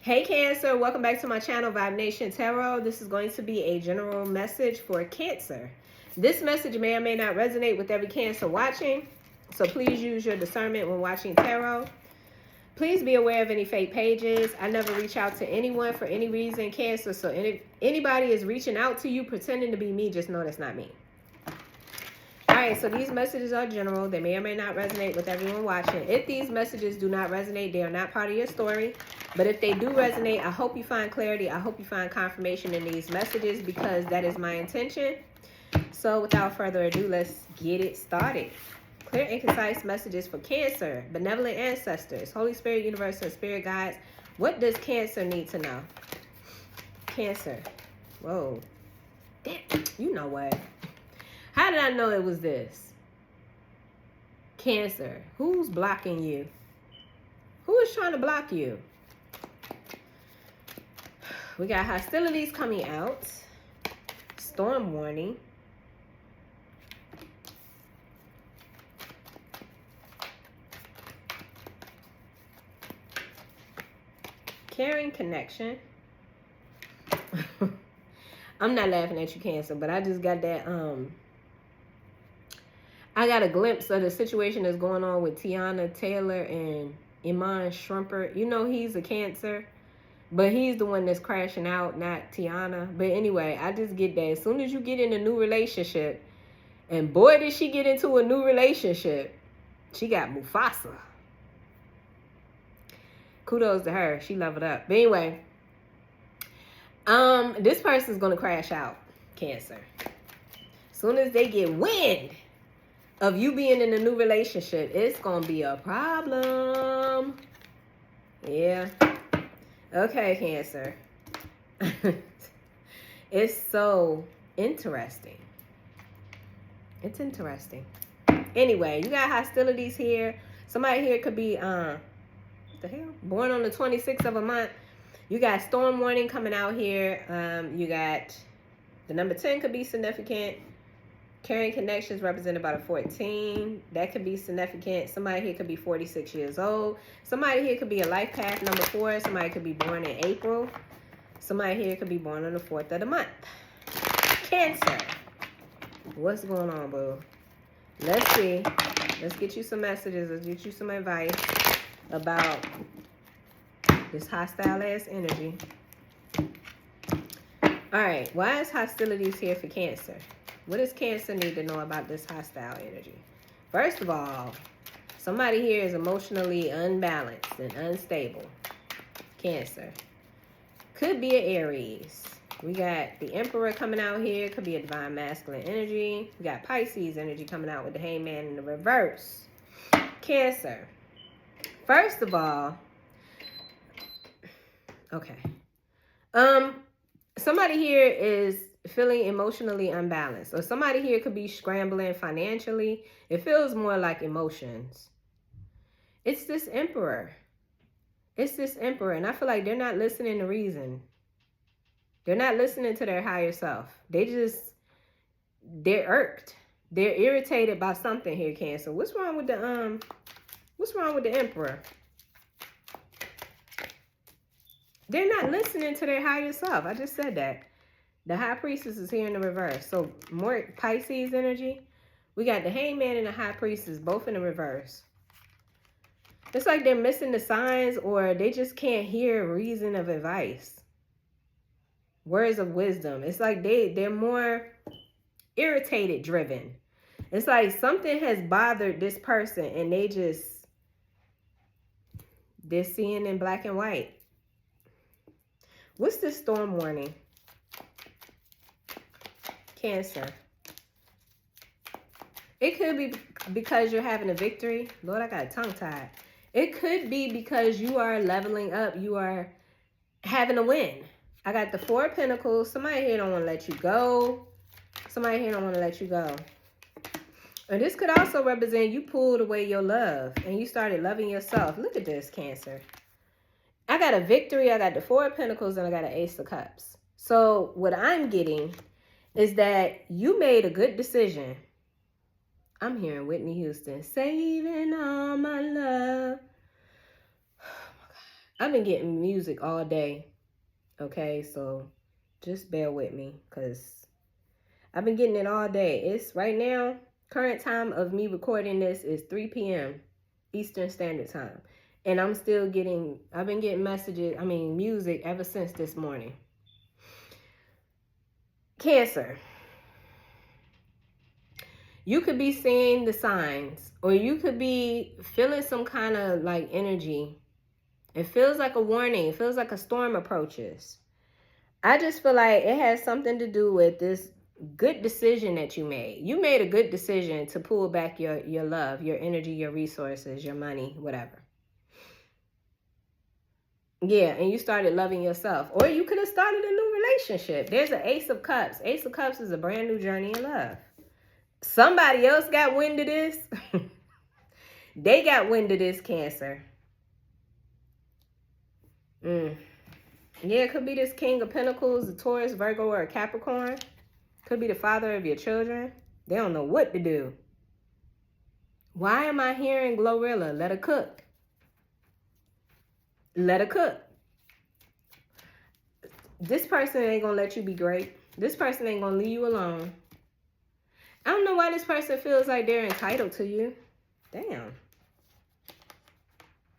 Hey Cancer, welcome back to my channel, Vibe Nation Tarot. This is going to be a general message for Cancer. This message may or may not resonate with every Cancer watching, so please use your discernment when watching tarot. Please be aware of any fake pages. I never reach out to anyone for any reason, Cancer, so if anybody is reaching out to you pretending to be me, just know that's not me. Alright, so these messages are general. They may or may not resonate with everyone watching. If these messages do not resonate, they are not part of your story. But if they do resonate, I hope you find clarity. I hope you find confirmation in these messages because that is my intention. So without further ado, let's get it started. Clear and concise messages for Cancer, benevolent ancestors, Holy Spirit, universe, and spirit guides. What does Cancer need to know? Cancer. Whoa. Damn. You know what? How did I know it was this? Cancer. Who's blocking you? Who is trying to block you? We got hostilities coming out. Storm warning. Caring connection. I'm not laughing at you, Cancer, but I just got that, I got a glimpse of the situation that's going on with Tiana Taylor and Iman Shumpert. You know he's a Cancer, but he's the one that's crashing out, not Tiana. But anyway, I just get that as soon as you get in a new relationship, and boy did she get into a new relationship, she got Mufasa. Kudos to her. She leveled up. But anyway, this person's going to crash out, Cancer. As soon as they get wind of you being in a new relationship, it's going to be a problem. Yeah. Okay, Cancer. It's so interesting. It's interesting. Anyway, you got hostilities here. Somebody here could be, what the hell? Born on the 26th of a month. You got storm warning coming out here. You got the number 10 could be significant. Carrying connections represented by the 14. That could be significant. Somebody here could be 46 years old. Somebody here could be a life path number 4. Somebody could be born in April. Somebody here could be born on the 4th of the month. Cancer. What's going on, boo? Let's see. Let's get you some messages. Let's get you some advice about this hostile ass energy. All right. Why is hostilities here for Cancer? What does Cancer need to know about this hostile energy? First of all, somebody here is emotionally unbalanced and unstable. Cancer. Could be an Aries. We got the Emperor coming out here. Could be a divine masculine energy. We got Pisces energy coming out with the Hangman in the reverse. Cancer. First of all, okay. Somebody here is feeling emotionally unbalanced, or somebody here could be scrambling financially. It feels more like emotions. It's this Emperor. It's this Emperor, and I feel like they're not listening to reason. They're not listening to their higher self. They're irked. They're irritated by something here, Cancer. What's wrong with the Emperor? They're not listening to their higher self. I just said that. The High Priestess is here in the reverse. So more Pisces energy. We got the Hangman and the High Priestess both in the reverse. It's like they're missing the signs, or they just can't hear reason of advice. Words of wisdom. It's like they're more irritated driven. It's like something has bothered this person and they're seeing in black and white. What's this storm warning? Cancer. It could be because you're having a victory. Lord, I got tongue tied. It could be because you are leveling up. You are having a win. I got the 4 of Pentacles. Somebody here don't want to let you go. Somebody here don't want to let you go. And this could also represent you pulled away your love and you started loving yourself. Look at this, Cancer. I got a victory. I got the 4 of Pentacles and I got an Ace of Cups. So what I'm getting is that you made a good decision. I'm hearing Whitney Houston, saving all my love. I've been getting music all day. Okay, so just bear with me because I've been getting it all day. It's right now, current time of me recording this is 3 p.m. Eastern Standard Time. And I've been getting music ever since this morning. Cancer. You could be seeing the signs, or you could be feeling some kind of like energy. It feels like a warning. It feels like a storm approaches. I just feel like it has something to do with this good decision that you made. You made a good decision to pull back your love, your energy, your resources, your money, whatever. Yeah, and you started loving yourself. Or you could have started a new relationship. There's an Ace of Cups. Ace of Cups is a brand new journey in love. Somebody else got wind of this. They got wind of this, Cancer. Yeah, it could be this King of Pentacles, a Taurus, Virgo, or a Capricorn. Could be the father of your children. They don't know what to do. Why am I hearing Glorilla? Let her cook. Let her cook. This person ain't gonna let you be great. This person ain't gonna leave you alone. I don't know why this person feels like they're entitled to you. Damn.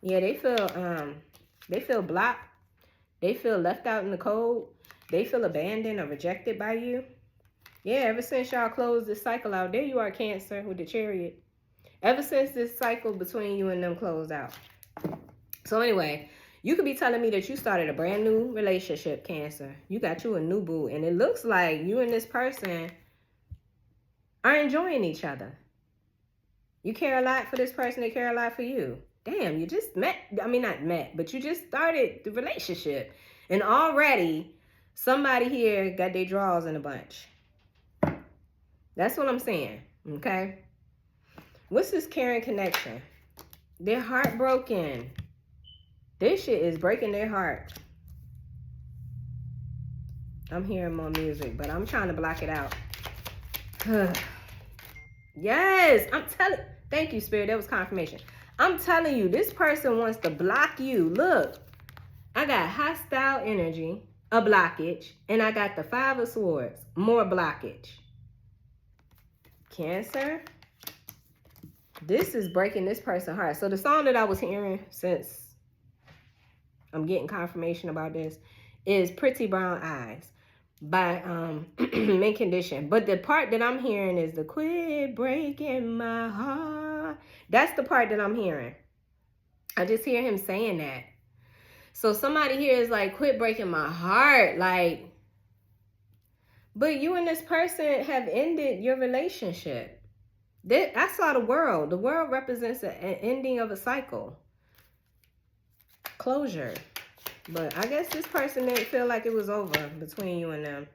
Yeah, they feel blocked. They feel left out in the cold. They feel abandoned or rejected by you. Yeah, ever since y'all closed this cycle out, there you are, Cancer, with the Chariot. Ever since this cycle between you and them closed out. So anyway, you could be telling me that you started a brand new relationship, Cancer. You got you a new boo, and it looks like you and this person are enjoying each other. You care a lot for this person, they care a lot for you. Damn, you just met, not met, but you just started the relationship. And already, somebody here got their drawers in a bunch. That's what I'm saying, okay? What's this caring connection? They're heartbroken. This shit is breaking their heart. I'm hearing more music, but I'm trying to block it out. Yes, thank you, Spirit. That was confirmation. I'm telling you, this person wants to block you. Look, I got hostile energy, a blockage, and I got the 5 of Swords, more blockage. Cancer, this is breaking this person's heart. So the song that I was hearing, since I'm getting confirmation about this, is Pretty Brown Eyes by Mint Condition. But the part that I'm hearing is the quit breaking my heart. That's the part that I'm hearing. I just hear him saying that. So somebody here is like, quit breaking my heart. Like, but you and this person have ended your relationship. I saw the world. The world represents an ending of a cycle. Closure. But I guess this person didn't feel like it was over between you and them.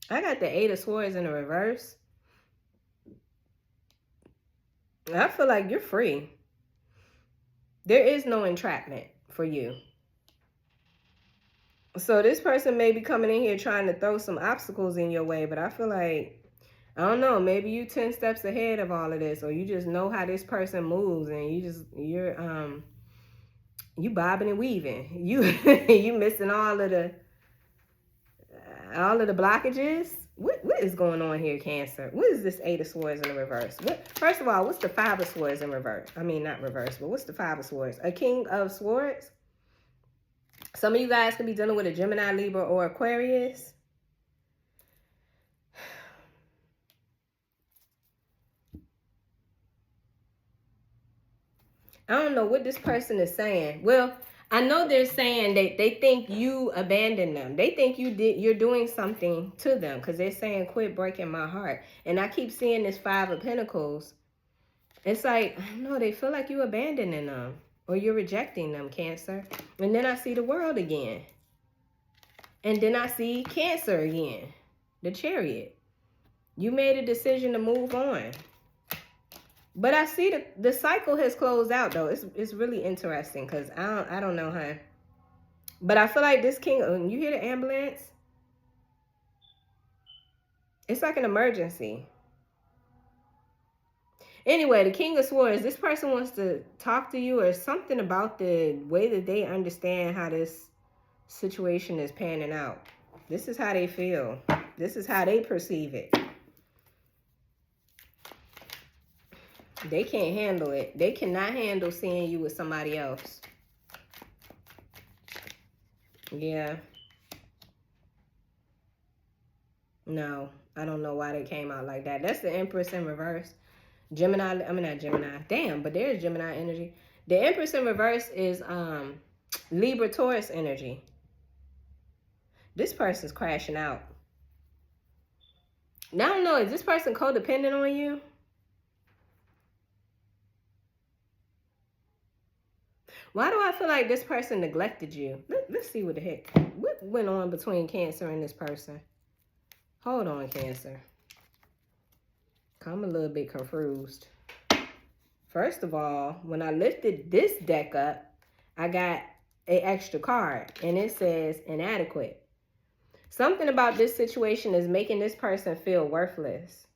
I got the 8 of Swords in the reverse. I feel like you're free. There is no entrapment for you. So this person may be coming in here trying to throw some obstacles in your way, but I feel like, I don't know, maybe you 10 steps ahead of all of this, or you just know how this person moves, and you bobbing and weaving. You missing all of the blockages. What is going on here, Cancer? What is this 8 of Swords in the reverse? First of all, what's the 5 of Swords in reverse? I mean, not reverse, but what's the 5 of Swords? A King of Swords? Some of you guys could be dealing with a Gemini, Libra, or Aquarius. I don't know what this person is saying. Well, I know they're saying that they think you abandoned them. They think you're doing something to them, because they're saying, quit breaking my heart. And I keep seeing this 5 of Pentacles. It's like, I don't know, they feel like you abandoning them, or you're rejecting them, Cancer. And then I see the World again. And then I see Cancer again, the Chariot. You made a decision to move on. But I see the cycle has closed out, though. It's really interesting, because I don't know, huh? But I feel like this King, when you hear the ambulance, it's like an emergency. Anyway, the King of Swords, this person wants to talk to you or something about the way that they understand how this situation is panning out. This is how they feel. This is how they perceive it. They can't handle it. They cannot handle seeing you with somebody else. Yeah. No, I don't know why they came out like that. That's the Empress in reverse. Gemini, I mean not Gemini. Damn, but there's Gemini energy. The Empress in reverse is Libra Taurus energy. This person's crashing out. Now I don't know, is this person codependent on you? Why do I feel like this person neglected you? Let's see what the heck. What went on between Cancer and this person? Hold on, Cancer. I'm a little bit confused. First of all, when I lifted this deck up, I got an extra card. And it says inadequate. Something about this situation is making this person feel worthless.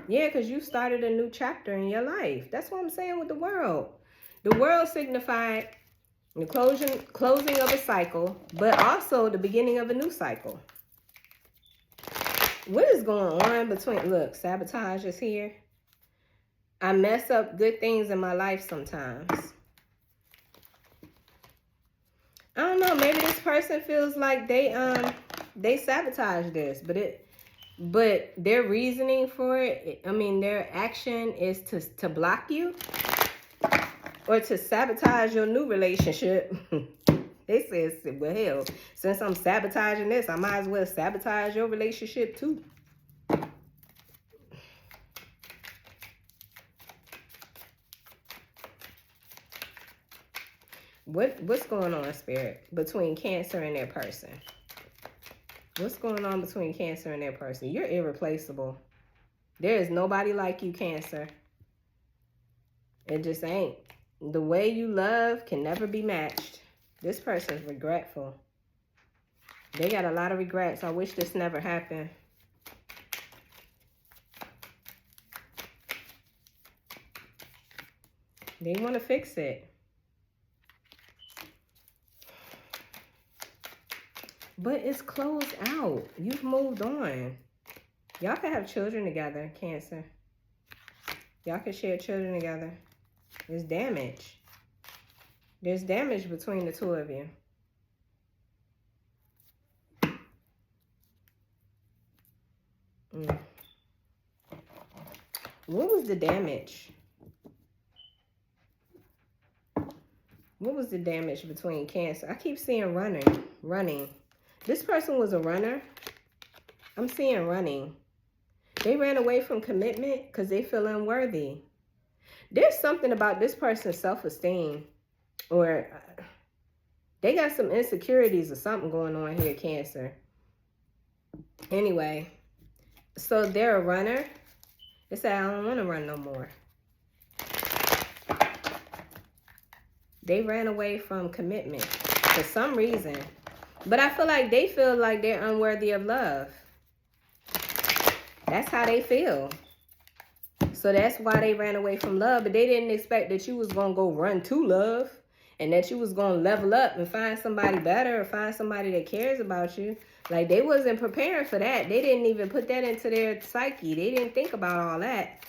Yeah, because you started a new chapter in your life. That's what I'm saying with the world. The world signified the closing of a cycle, but also the beginning of a new cycle. What is going on between... Look, sabotage is here. I mess up good things in my life sometimes. I don't know. Maybe this person feels like they sabotage this, but their reasoning for it, I mean, their action is to block you or to sabotage your new relationship. They said, well, hell, since I'm sabotaging this, I might as well sabotage your relationship too. What's going on, Spirit, between Cancer and their person? What's going on between Cancer and their person? You're irreplaceable. There is nobody like you, Cancer. It just ain't. The way you love can never be matched. This person's regretful. They got a lot of regrets. I wish this never happened. They want to fix it. But it's closed out. You've moved on. Y'all can have children together, Cancer. Y'all can share children together. There's damage. There's damage between the two of you. What was the damage? What was the damage between Cancer? I keep seeing running. This person was a runner. I'm seeing running. They ran away from commitment because they feel unworthy. There's something about this person's self-esteem, or they got some insecurities or something going on here, Cancer. Anyway, so they're a runner. They say, I don't want to run no more. They ran away from commitment for some reason. But I feel like they feel like they're unworthy of love. That's how they feel. So that's why they ran away from love. But they didn't expect that you was going to go run to love. And that you was going to level up and find somebody better or find somebody that cares about you. Like, they wasn't preparing for that. They didn't even put that into their psyche. They didn't think about all that.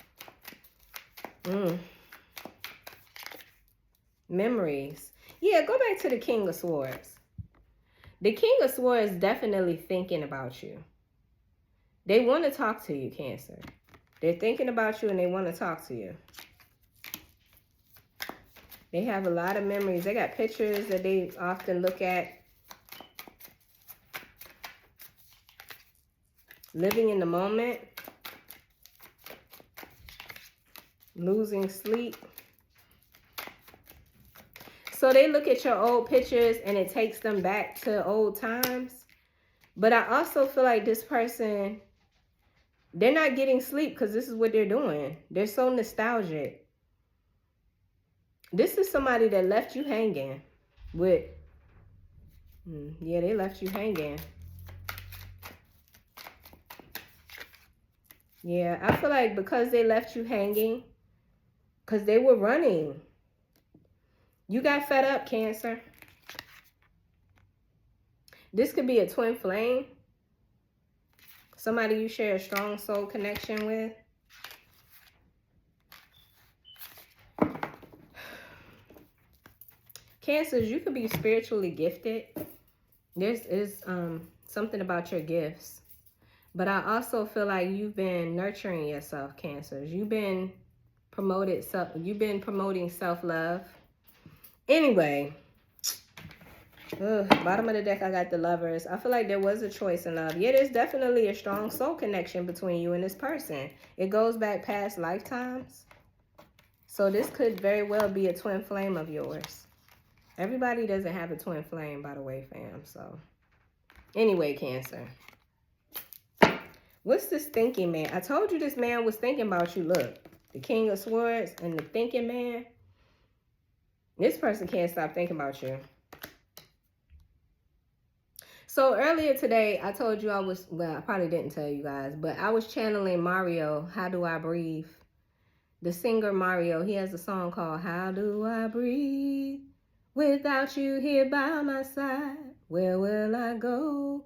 Memories. Yeah, go back to the King of Swords. The King of Swords is definitely thinking about you. They want to talk to you, Cancer. They're thinking about you and they want to talk to you. They have a lot of memories. They got pictures that they often look at. Living in the moment. Losing sleep. So they look at your old pictures and it takes them back to old times. But I also feel like this person, they're not getting sleep because this is what they're doing. They're so nostalgic. This is somebody that left you hanging with, yeah, they left you hanging. Yeah, I feel like because they left you hanging, because they were running, you got fed up, Cancer. This could be a twin flame. Somebody you share a strong soul connection with. Cancers, you could be spiritually gifted. This is something about your gifts. But I also feel like you've been nurturing yourself, Cancers. You've been promoting self-love. Anyway, bottom of the deck, I got the Lovers. I feel like there was a choice in love. Yeah, there's definitely a strong soul connection between you and this person. It goes back past lifetimes. So this could very well be a twin flame of yours. Everybody doesn't have a twin flame, by the way, fam. So anyway, Cancer. What's this thinking man? I told you this man was thinking about you. Look, the King of Swords and the thinking man. This person can't stop thinking about you. So earlier today, I told you well, I probably didn't tell you guys, but I was channeling Mario, How Do I Breathe? The singer Mario, he has a song called How Do I Breathe? Without you here by my side, where will I go?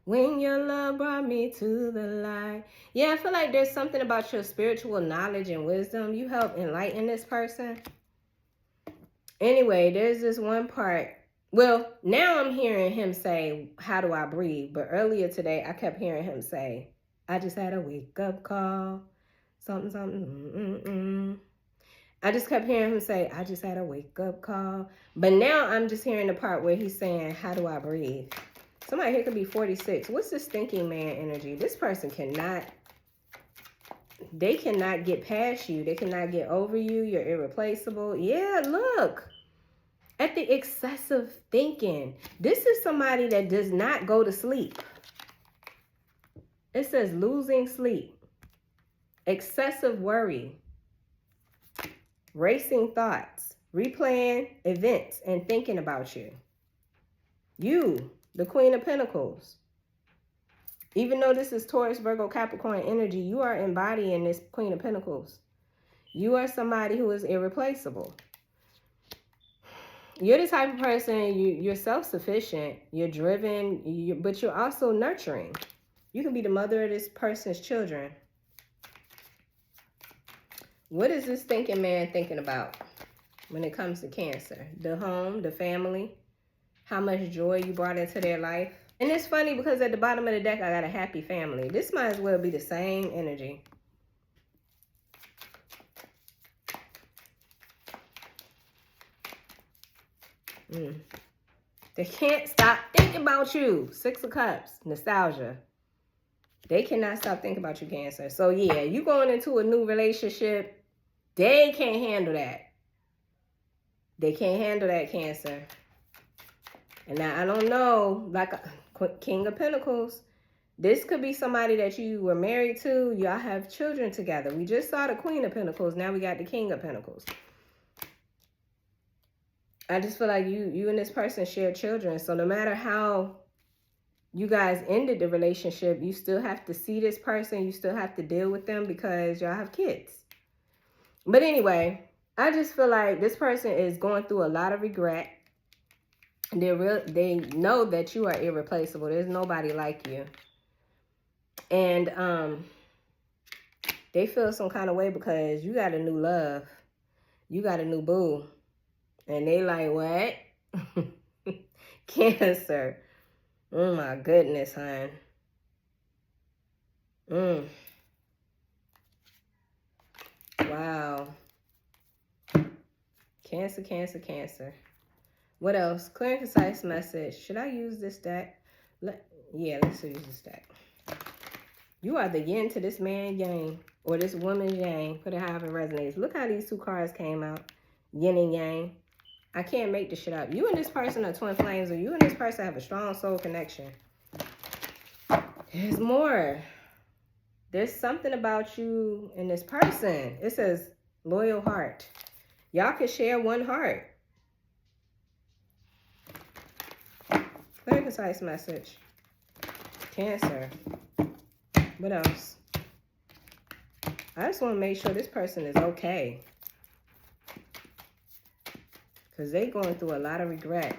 When your love brought me to the light. Yeah, I feel like there's something about your spiritual knowledge and wisdom. You help enlighten this person. Anyway, there's this one part. Well, now I'm hearing him say, how do I breathe? But earlier today, I kept hearing him say, I just had a wake-up call. Something, something. I just kept hearing him say, I just had a wake-up call. But now I'm just hearing the part where he's saying, how do I breathe? Somebody here could be 46. What's this thinking man energy? This person cannot get past you. They cannot get over you. You're irreplaceable. Yeah, look. At the excessive thinking. This is somebody that does not go to sleep. It says losing sleep. Excessive worry. Racing thoughts. Replaying events and thinking about you. You, the Queen of Pentacles. Even though this is Taurus, Virgo, Capricorn energy, you are embodying this Queen of Pentacles. You are somebody who is irreplaceable. You're the type of person, you're self-sufficient, you're driven, but you're also nurturing. You can be the mother of this person's children. What is this thinking man thinking about when it comes to Cancer? The home, the family, how much joy you brought into their life. And it's funny because at the bottom of the deck, I got a happy family. This might as well be the same energy. They can't stop thinking about you. 6 of Cups, nostalgia. They cannot stop thinking about you, Cancer. So yeah, you going into a new relationship. They can't handle that. They can't handle that, Cancer. And now I don't know, like King of Pentacles. This could be somebody that you were married to. Y'all have children together. We just saw the Queen of Pentacles. Now we got the King of Pentacles. I just feel like you and this person share children. So no matter how you guys ended the relationship, you still have to see this person. You still have to deal with them because y'all have kids. But anyway, I just feel like this person is going through a lot of regret. They know that you are irreplaceable. There's nobody like you. And they feel some kind of way because you got a new love. You got a new boo. And they like, what? Cancer. Oh my goodness, hon. Wow. Cancer, Cancer, Cancer. What else? Clear and concise message. Should I use this deck? Yeah, let's use this deck. You are the yin to this man yang. Or this woman yang. Put it however it resonates. Look how these two cards came out. Yin and yang. I can't make this shit up. You and this person are twin flames, or you and this person have a strong soul connection. There's more. There's something about you and this person. It says loyal heart. Y'all can share one heart. Clear, concise message. Cancer. What else? I just want to make sure this person is okay. Because they're going through a lot of regret.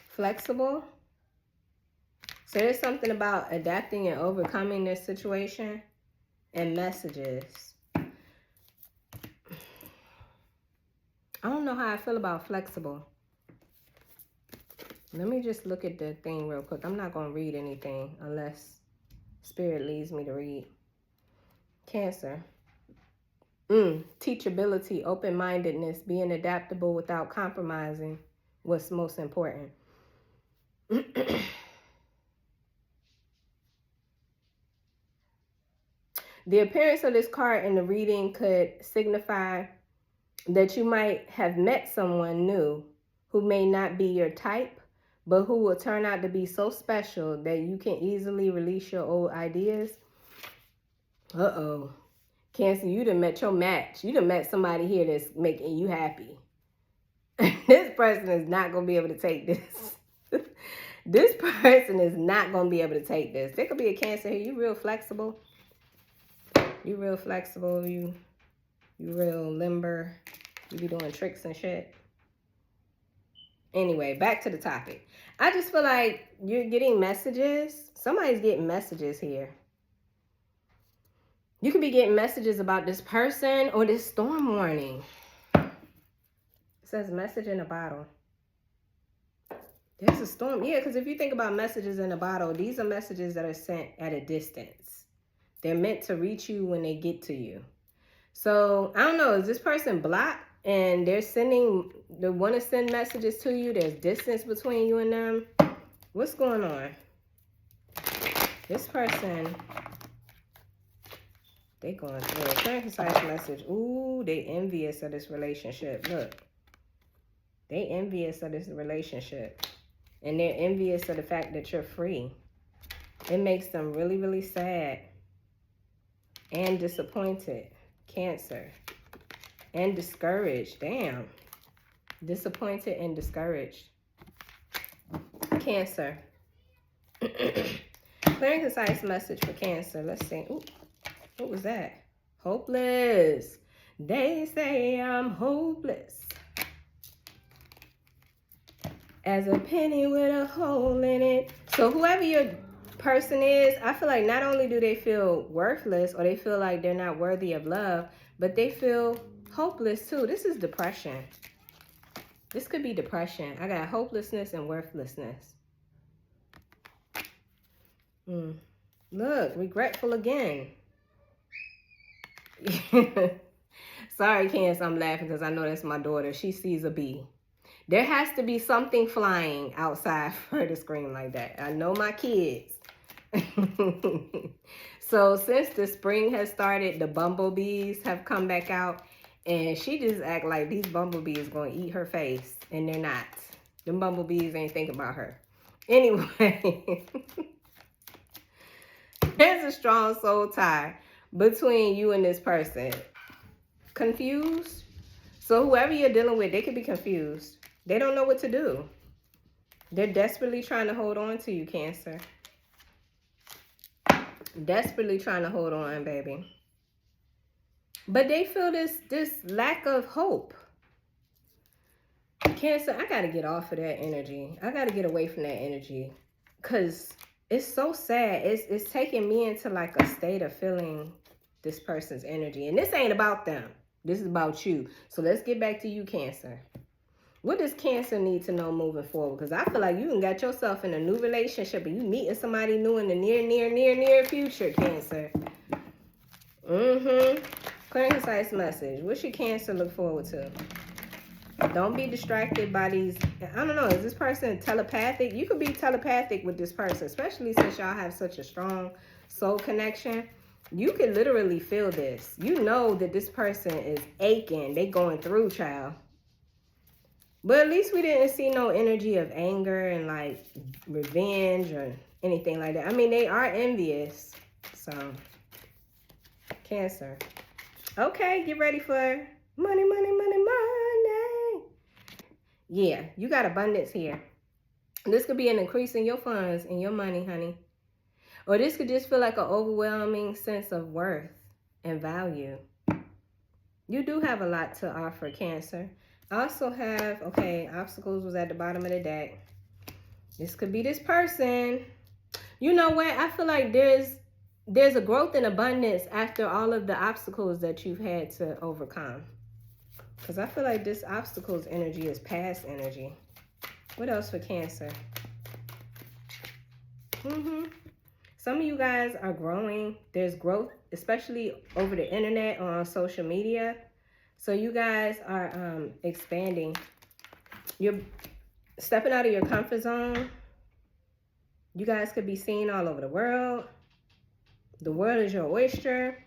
Flexible. So there's something about adapting and overcoming this situation. And messages. I don't know how I feel about flexible. Let me just look at the thing real quick. I'm not going to read anything unless Spirit leads me to read. Cancer. Teachability, open-mindedness, being adaptable without compromising. What's most important. The appearance of this card in the reading could signify that you might have met someone new who may not be your type, but who will turn out to be so special that you can easily release your old ideas. Uh-oh. Cancer, you done met your match. You done met somebody here that's making you happy. This person is not going to be able to take this. This person is not going to be able to take this. There could be a Cancer here. You real flexible. You real flexible. You real limber. You be doing tricks and shit. Anyway, back to the topic. I just feel like you're getting messages. Somebody's getting messages here. You could be getting messages about this person or this storm warning. It says message in a bottle. There's a storm. Yeah, because if you think about messages in a bottle, these are messages that are sent at a distance. They're meant to reach you when they get to you. So, I don't know. Is this person blocked and they want to send messages to you? There's distance between you and them. What's going on? This person, they going through a very concise message. Ooh, they envious of this relationship. Look. They envious of this relationship. And they're envious of the fact that you're free. It makes them really, really sad. And disappointed. Cancer. And discouraged. Damn. Disappointed and discouraged. Cancer. Clear and concise message for Cancer. Let's see. Ooh, what was that? Hopeless. They say I'm hopeless. As a penny with a hole in it. So whoever your person is, I feel like not only do they feel worthless or they feel like they're not worthy of love, but they feel hopeless too. This is depression. This could be depression. I got hopelessness and worthlessness. Look, regretful again. Sorry, Cancer, I'm laughing because I know that's my daughter. She sees a bee. There has to be something flying outside for her to scream like that. I know my kids. So since the spring has started, the bumblebees have come back out. And she just act like these bumblebees going to eat her face. And they're not. Them bumblebees ain't thinking about her. Anyway. There's a strong soul tie between you and this person. Confused? So whoever you're dealing with, they could be confused. They don't know what to do. They're desperately trying to hold on to you, Cancer. Desperately trying to hold on, baby. But they feel this lack of hope. Cancer, I got to get off of that energy. I got to get away from that energy. Because it's so sad. It's taking me into like a state of feeling this person's energy. And this ain't about them. This is about you. So let's get back to you, Cancer. What does Cancer need to know moving forward? Because I feel like you done got yourself in a new relationship and you meeting somebody new in the near future, Cancer. Clear and concise message. What should Cancer look forward to? Don't be distracted by these. I don't know. Is this person telepathic? You could be telepathic with this person, especially since y'all have such a strong soul connection. You could literally feel this. You know that this person is aching. They going through, child. But at least we didn't see no energy of anger and like revenge or anything like that. I mean, they are envious. So, Cancer. Okay, get ready for money, money, money, money. Yeah, you got abundance here. This could be an increase in your funds and your money, honey. Or this could just feel like an overwhelming sense of worth and value. You do have a lot to offer, Cancer. I also have, okay, obstacles was at the bottom of the deck. This could be this person. You know what? I feel like there's a growth and abundance after all of the obstacles that you've had to overcome. Because I feel like this obstacles energy is past energy. What else for Cancer? Some of you guys are growing. There's growth, especially over the internet or on social media. So you guys are expanding. You're stepping out of your comfort zone. You guys could be seen all over the world. The world is your oyster.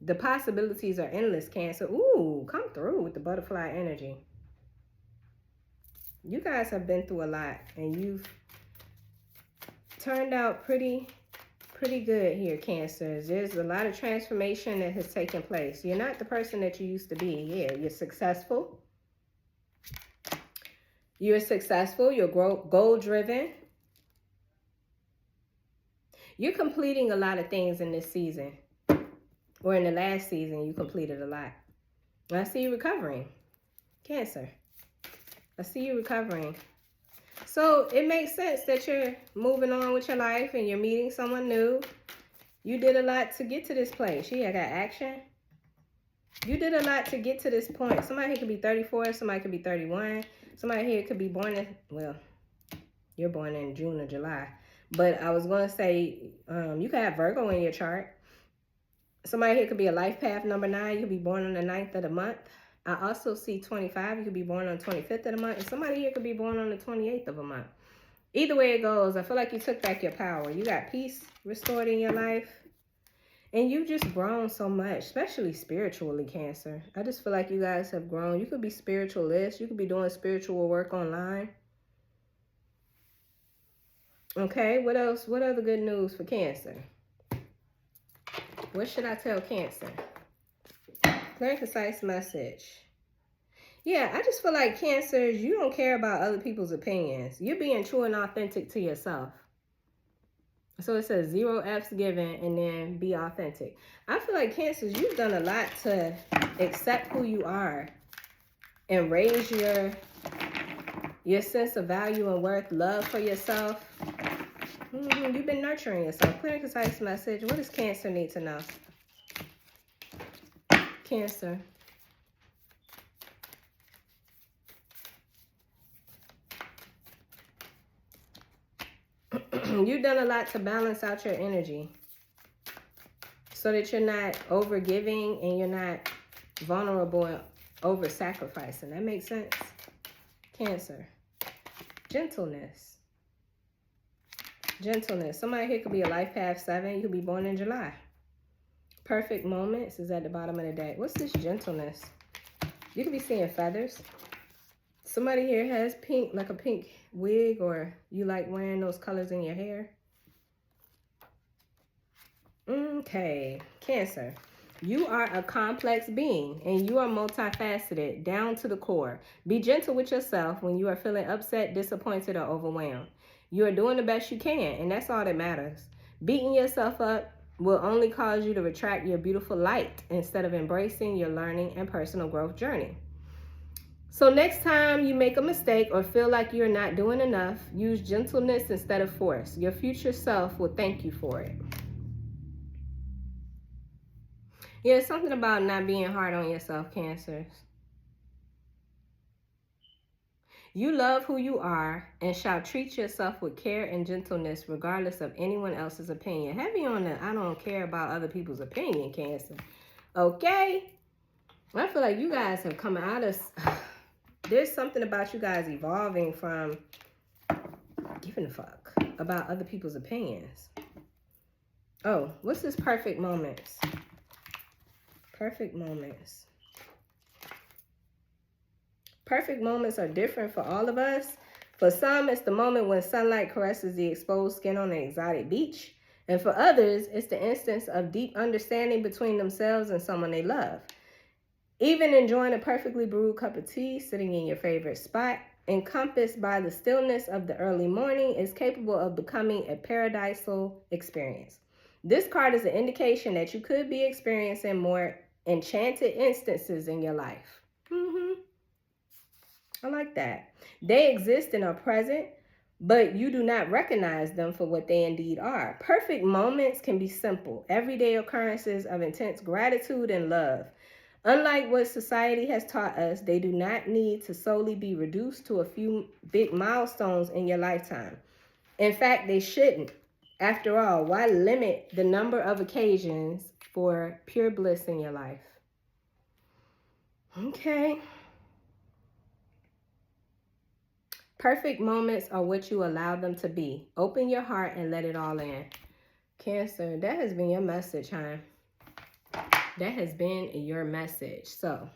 The possibilities are endless, Cancer. Ooh, come through with the butterfly energy. You guys have been through a lot, and you've turned out pretty good here, Cancers. There's a lot of transformation that has taken place. You're not the person that you used to be. Yeah, you're successful. You're successful. You're goal-driven. You're completing a lot of things in this season. Or in the last season, you completed a lot. I see you recovering, Cancer. I see you recovering. So it makes sense that you're moving on with your life and you're meeting someone new. You did a lot to get to this place. Yeah, I got action. You did a lot to get to this point. Somebody here could be 34. Somebody could be 31. Somebody here could be born in, well, you're born in June or July. But I was going to say, you could have Virgo in your chart. Somebody here could be a life path number 9. You could be born on the 9th of the month. I also see 25. You could be born on the 25th of the month. And somebody here could be born on the 28th of a month. Either way it goes, I feel like you took back your power. You got peace restored in your life. And you've just grown so much, especially spiritually, Cancer. I just feel like you guys have grown. You could be spiritualists. You could be doing spiritual work online. Okay, what else? What other good news for Cancer? What should I tell Cancer? Clear and concise message. Yeah, I just feel like Cancers, you don't care about other people's opinions. You're being true and authentic to yourself. So it says 0 F's given and then be authentic. I feel like Cancers, you've done a lot to accept who you are and raise your sense of value and worth, love for yourself. You've been nurturing yourself. Clear and concise message. What does Cancer need to know? Cancer. You've done a lot to balance out your energy so that you're not over giving and you're not vulnerable and over sacrificing. That makes sense? Cancer. Gentleness. Gentleness. Somebody here could be a life path 7. You could be born in July. Perfect moments is at the bottom of the deck. What's this gentleness? You could be seeing feathers. Somebody here has pink, like a pink wig, or you like wearing those colors in your hair. Okay, Cancer. You are a complex being and you are multifaceted down to the core. Be gentle with yourself when you are feeling upset, disappointed, or overwhelmed. You are doing the best you can, and that's all that matters. Beating yourself up will only cause you to retract your beautiful light instead of embracing your learning and personal growth journey. So next time you make a mistake or feel like you're not doing enough, use gentleness instead of force. Your future self will thank you for it. Yeah, it's something about not being hard on yourself, Cancers. You love who you are and shall treat yourself with care and gentleness regardless of anyone else's opinion. Heavy on the I don't care about other people's opinion, Cancer. Okay? I feel like you guys have come out of... There's something about you guys evolving from giving a fuck about other people's opinions. Oh, what's this perfect moments? Perfect moments. Perfect moments are different for all of us. For some, it's the moment when sunlight caresses the exposed skin on an exotic beach. And for others, it's the instance of deep understanding between themselves and someone they love. Even enjoying a perfectly brewed cup of tea, sitting in your favorite spot, encompassed by the stillness of the early morning, is capable of becoming a paradisal experience. This card is an indication that you could be experiencing more enchanted instances in your life. I like that. They exist and are present, but you do not recognize them for what they indeed are. Perfect moments can be simple, everyday occurrences of intense gratitude and love. Unlike what society has taught us, they do not need to solely be reduced to a few big milestones in your lifetime. In fact, they shouldn't. After all, why limit the number of occasions for pure bliss in your life? Okay. Perfect moments are what you allow them to be. Open your heart and let it all in. Cancer, that has been your message, huh? That has been your message. So,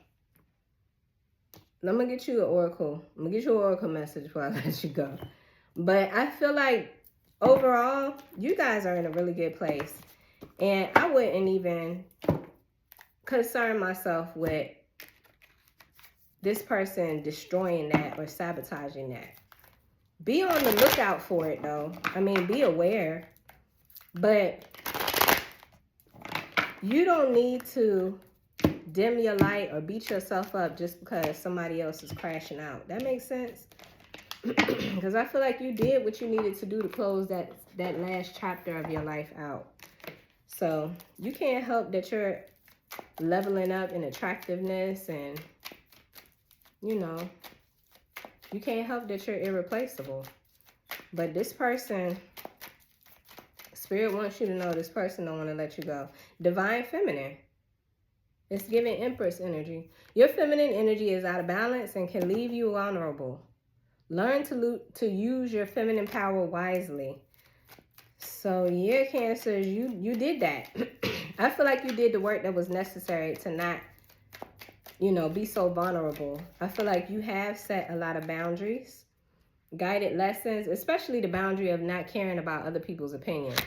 I'm going to get you an oracle. I'm going to get you an oracle message before I let you go. But I feel like overall, you guys are in a really good place. And I wouldn't even concern myself with this person destroying that or sabotaging that. Be on the lookout for it, though. I mean, be aware. But you don't need to dim your light or beat yourself up just because somebody else is crashing out. That makes sense? Because I feel like you did what you needed to do to close that last chapter of your life out. So you can't help that you're leveling up in attractiveness, and, you know, you can't help that you're irreplaceable. But this person, Spirit wants you to know this person don't want to let you go. Divine Feminine. It's giving Empress energy. Your feminine energy is out of balance and can leave you vulnerable. Learn to use your feminine power wisely. So, yeah, Cancers, you did that. I feel like you did the work that was necessary to not, you know, be so vulnerable. I feel like you have set a lot of boundaries, guided lessons, especially the boundary of not caring about other people's opinions.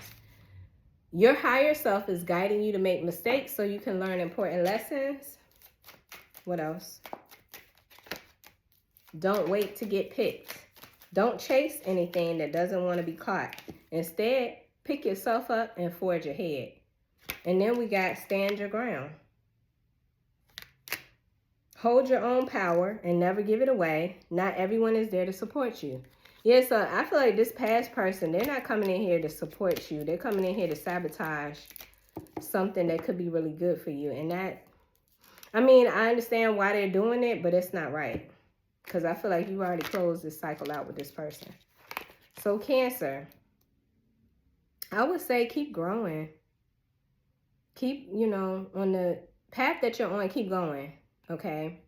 Your higher self is guiding you to make mistakes so you can learn important lessons. What else? Don't wait to get picked. Don't chase anything that doesn't want to be caught. Instead, pick yourself up and forge ahead. And then we got stand your ground. Hold your own power and never give it away. Not everyone is there to support you. Yeah, so I feel like this past person, they're not coming in here to support you. They're coming in here to sabotage something that could be really good for you. And that, I mean, I understand why they're doing it, but it's not right. Because I feel like you've already closed this cycle out with this person. So Cancer, I would say keep growing. Keep, you know, on the path that you're on, keep going, okay?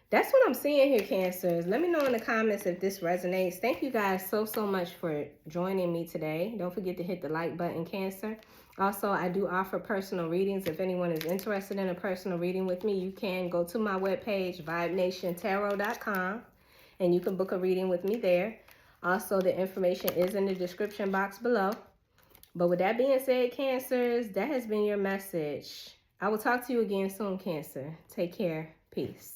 That's what I'm seeing here, Cancers. Let me know in the comments if this resonates. Thank you guys so much for joining me today. Don't forget to hit the like button, Cancer. Also, I do offer personal readings. If anyone is interested in a personal reading with me, you can go to my webpage, vibenationtarot.com, and you can book a reading with me there. Also, the information is in the description box below. But with that being said, Cancers, that has been your message. I will talk to you again soon, Cancer. Take care. Peace.